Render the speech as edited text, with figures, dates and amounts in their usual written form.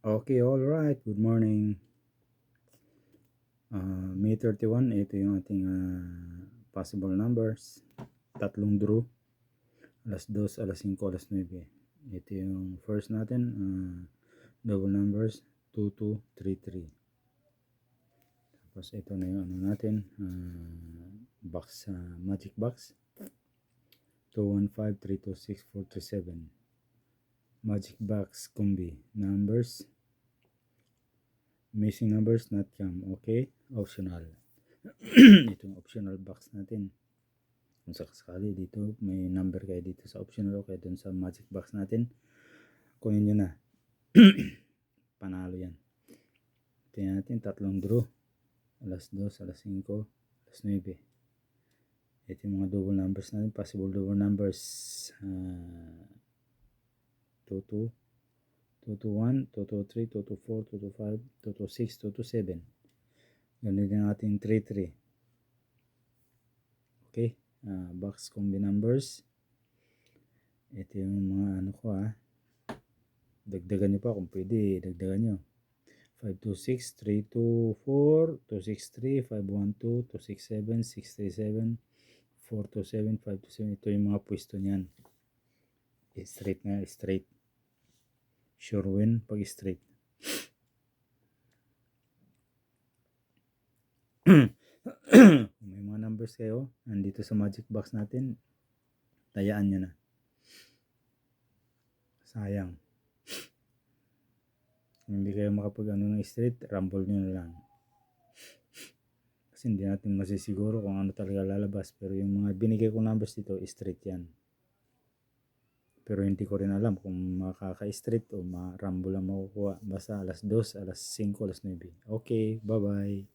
Okay, all right. Good morning. May 31, ito yung ating possible numbers. Tatlong draw. Alas 2, alas 5, alas 9. Ito yung first natin. Double numbers. 2233. Tapos ito na yung ano natin. Box, magic box. 215, 326, 437. Magic box combi. Numbers. Missing numbers not come. Okay, optional. Itong optional box natin. Kung sakasakali dito may number kayo dito sa optional o kaya dun sa magic box natin, kunin nyo na. Panalo yan. Tingnan natin, tatlong draw. Alas 2, alas 5, alas 9. Ito yung mga double numbers natin. Possible double numbers. 22, 221, 223, 224, 225, 226, 227. Ganun din ating 33. Okay, box combi numbers. Ito yung mga ano ko dagdagan nyo pa kung pwede, dagdagan nyo. 526, 324, 263, 512, 267, 637, 427, 527. Ito yung mga pwesto niyan. Straight na, straight. Sure win pag straight. May mga numbers kayo nandito sa magic box natin, tayaan nyo na. Sayang. Kung hindi kayo makapag ng straight, rumble nyo na lang. Kasi hindi natin masisiguro kung ano talaga lalabas. Pero yung mga binigay kong numbers dito, straight yan. Pero hindi ko rin alam kung makaka-straight o ma-rumble lang makukuha. Basta alas 2, alas 5, alas 9. Okay, bye-bye.